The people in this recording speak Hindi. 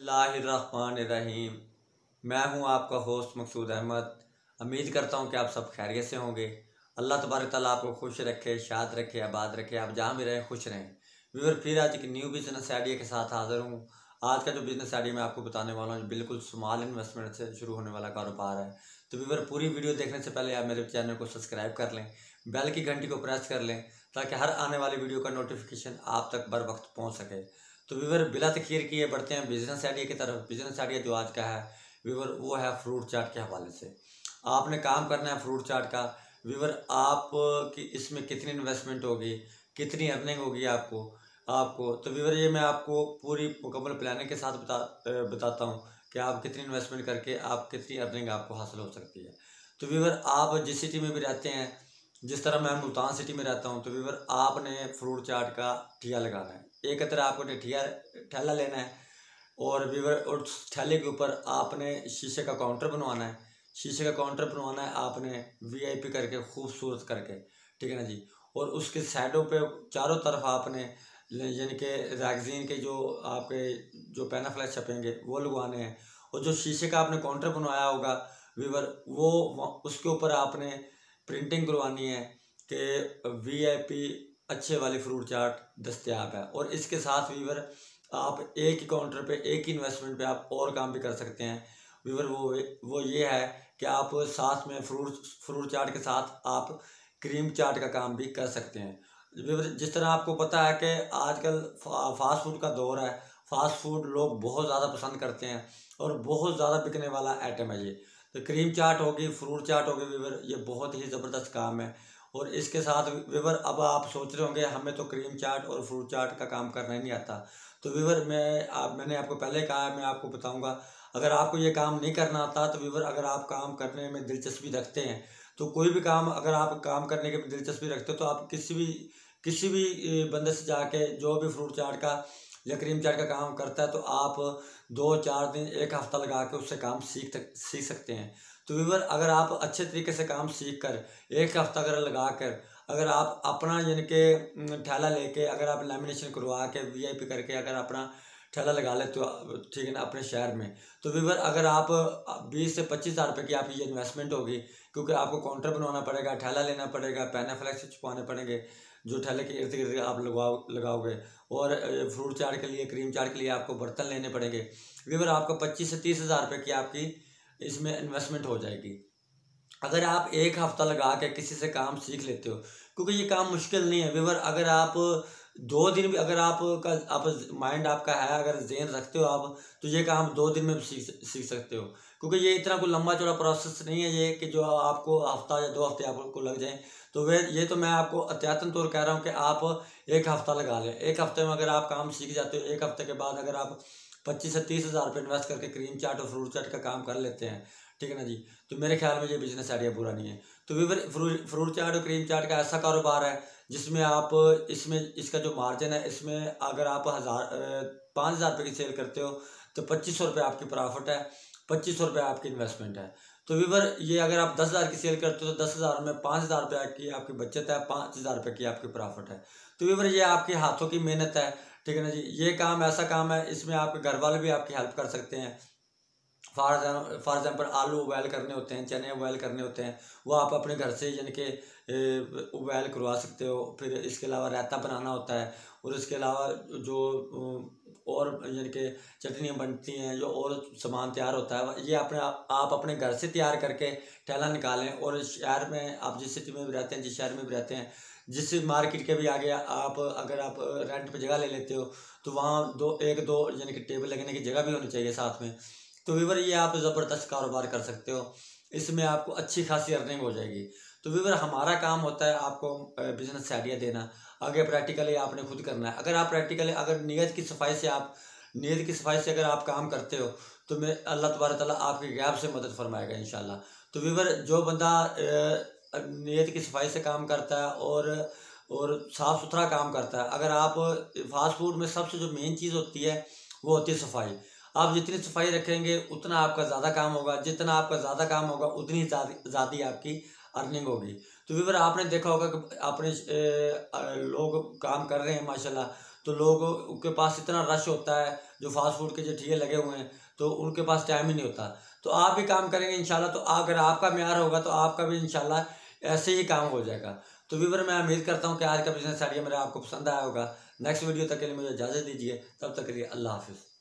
बिस्मिल्लाहिर्रहमानिर्रहीम। मैं हूं आपका होस्ट मकसूद अहमद। उम्मीद करता हूं कि आप सब खैरियत से होंगे। अल्लाह तबारक तआला आपको खुश रखे, शाद रखे, आबाद रखे, आप जहाँ भी रहें खुश रहें। व्यूअर फिर आज एक न्यू बिजनेस आइडिया के साथ हाज़िर हूँ। आज का जो बिज़नेस आइडिया मैं आपको बताने वाला हूँ बिल्कुल स्मॉल इन्वेस्टमेंट से शुरू होने वाला कारोबार है। तो व्यूअर पूरी वीडियो देखने से पहले आप मेरे चैनल को सब्सक्राइब कर लें, बेल की घंटी को प्रेस कर लें ताकि हर आने वाली वीडियो का नोटिफिकेशन आप तक बर वक्त पहुँच सके। तो व्यूअर बिला तखीर किए बढ़ते हैं बिजनेस आइडिया की तरफ। बिजनेस आइडिया जो आज का है व्यूअर वो है फ्रूट चाट के हवाले से। आपने काम करना है फ्रूट चाट का। व्यूअर आप की इसमें कितनी इन्वेस्टमेंट होगी, कितनी अर्निंग होगी आपको आपको तो व्यूअर ये मैं आपको पूरी मुकम्मल प्लानिंग के साथ बताता हूँ कि आप कितनी इन्वेस्टमेंट करके आप कितनी अर्निंग आपको हासिल हो सकती है। तो व्यूअर आप जिस सिटी में भी रहते हैं, जिस तरह मैं मुल्तान सिटी में रहता हूँ, तो व्यूअर आपने फ्रूट चाट का ठिया लगाना है। एक तरह आपको ठेला लेना है और व्यूअर उस ठेले के ऊपर आपने शीशे का काउंटर बनवाना है। शीशे का काउंटर बनवाना है आपने वीआईपी करके, खूबसूरत करके, ठीक है ना जी। और उसके साइडों पे चारों तरफ आपने यानी कि रैगजीन के जो आपके जो पैनाफ्लेक्स छपेंगे वो लगवाने हैं। और जो शीशे का आपने काउंटर बनवाया होगा व्यूअर वो उसके ऊपर आपने प्रिंटिंग करवानी है कि वीआईपी अच्छे वाली फ्रूट चाट दस्तयाब है। और इसके साथ व्यूअर आप एक ही काउंटर पे, एक ही इन्वेस्टमेंट पे आप और काम भी कर सकते हैं व्यूअर। वो ये है कि आप साथ में फ्रूट चाट के साथ आप क्रीम चाट का काम भी कर सकते हैं व्यूअर। जिस तरह आपको पता है कि आजकल फास्ट फूड का दौर है, फास्ट फूड लोग बहुत ज़्यादा पसंद करते हैं और बहुत ज़्यादा बिकने वाला आइटम है ये। तो क्रीम चाट होगी, फ्रूट चाट होगी व्यूअर, ये बहुत ही ज़बरदस्त काम है। और इसके साथ व्यूअर अब आप सोच रहे होंगे हमें तो क्रीम चाट और फ्रूट चाट का काम करना ही नहीं आता। तो व्यूअर मैंने आपको पहले कहा है, मैं आपको बताऊंगा। अगर आपको ये काम नहीं करना आता तो व्यूअर अगर आप काम करने में दिलचस्पी रखते हैं तो कोई भी काम अगर आप काम करने की दिलचस्पी रखते हो तो आप किसी भी बंदे से जाके जो भी फ्रूट चाट का या क्रीम चाट का काम करता है तो आप 2-4 दिन, एक हफ़्ता लगा के उससे काम सीख सकते हैं। तो व्यूअर अगर आप अच्छे तरीके से काम सीख कर एक हफ़्ता अगर लगा कर अगर आप अपना यानी कि ठेला लेके अगर आप लेमिनेशन करवा के वीआईपी करके अगर अपना ठेला लगा लेते हो, ठीक है ना, अपने शहर में, तो व्यूअर अगर आप 20 से 25 हज़ार रुपये की आपकी ये इन्वेस्टमेंट होगी, क्योंकि आपको काउंटर बनवाना पड़ेगा, ठेला लेना पड़ेगा, पैनाफ्लेक्स छुपाने पड़ेंगे जो ठेले के इर्द गिर्द आप लगाओगे। और फ्रूट चाट के लिए, क्रीम चाट के लिए आपको बर्तन लेने पड़ेंगे व्यूअर। आपको 25 से 30 हज़ार रुपये की आपकी इसमें इन्वेस्टमेंट हो जाएगी अगर आप एक हफ़्ता लगा के किसी से काम सीख लेते हो, क्योंकि ये काम मुश्किल नहीं है व्यूअर। अगर आप 2 दिन भी अगर आप माइंड आपका है, अगर ज़हन रखते हो आप, तो ये काम 2 दिन में भी सीख सकते हो। क्योंकि ये इतना कोई लंबा चौड़ा प्रोसेस नहीं है ये कि जो आपको हफ़्ता या 2 हफ़्ते आपको लग जाएँ। तो ये तो मैं आपको एहतियातन तौर कह रहा हूँ कि आप एक हफ़्ता लगा लें। एक हफ़्ते में अगर आप काम सीख जाते हो, एक हफ़्ते के बाद अगर आप 25 से 30 हज़ार रुपये इन्वेस्ट करके क्रीम चाट और फ्रूट चाट का काम कर लेते हैं, ठीक है ना जी, तो मेरे ख्याल में ये बिज़नेस आइडिया बुरा नहीं है। तो व्यूअर फ्रूट चाट और क्रीम चाट का ऐसा कारोबार है जिसमें आप इसका जो मार्जिन है, इसमें अगर आप 5,000 रुपये की सेल करते हो तो 2500 रुपये आपकी प्रॉफिट है, 2500 रुपये आपकी इन्वेस्टमेंट है। तो व्यूअर ये अगर आप 10,000 की सेल करते हो तो 10,000 में 5,000 रुपये की आपकी बचत है, 5,000 रुपये की आपकी प्रॉफिट है। तो व्यूअर ये आपके हाथों की मेहनत है, ठीक है ना जी। ये काम ऐसा काम है, इसमें आपके घर वाले भी आपकी हेल्प कर सकते हैं। फॉर एग्ज़ाम्पल आलू उबाइल करने होते हैं, चने उबाइल करने होते हैं, वो आप अपने घर से यानी कि उबाइल करवा सकते हो। फिर इसके अलावा रायता बनाना होता है और इसके अलावा जो और यानी कि चटनियाँ बनती हैं, जो और सामान तैयार होता है, ये आप अपने घर से तैयार करके ठेला निकालें। और शहर में आप जिस सिटी में भी रहते हैं, जिस शहर में भी रहते हैं, जिस मार्केट के भी आगे आप अगर आप रेंट पे जगह ले लेते हो तो वहाँ 1-2 यानी कि टेबल लगने की जगह भी होनी चाहिए साथ में। तो व्यूअर ये आप ज़बरदस्त कारोबार कर सकते हो, इसमें आपको अच्छी खासी अर्निंग हो जाएगी। तो व्यूअर हमारा काम होता है आपको बिज़नेस आइडिया देना, आगे प्रैक्टिकली आपने खुद करना है। अगर आप प्रैक्टिकली अगर नीयत की सफाई से अगर आप काम करते हो तो मैं अल्लाह तबारक तआला आपके गैब से मदद फरमाएगा इंशाल्लाह। तो व्यूअर जो बंदा नीयत की सफाई से काम करता है और साफ़ सुथरा काम करता है, अगर आप फास्ट फूड में सबसे जो मेन चीज़ होती है वो होती है सफाई। आप जितनी सफाई रखेंगे उतना आपका ज़्यादा काम होगा, जितना आपका ज़्यादा काम होगा उतनी ज़्यादा आपकी अर्निंग होगी। तो व्यूअर आपने देखा होगा कि आपने लोग काम कर रहे हैं माशाल्लाह, तो लोगों के पास इतना रश होता है, जो फास्ट फूड के जो ठेले लगे हुए हैं, तो उनके पास टाइम ही नहीं होता। तो आप भी काम करेंगे इंशाल्लाह, तो अगर आपका मेयार होगा तो आपका भी इंशाल्लाह ऐसे ही काम हो जाएगा। तो व्यूअर, मैं उम्मीद करता हूँ कि आज का बिजनेस आइडिया मेरा आपको पसंद आया होगा। नेक्स्ट वीडियो तक के लिए मुझे इजाज़त दीजिए, तब तक के लिए अल्लाह हाफिज़।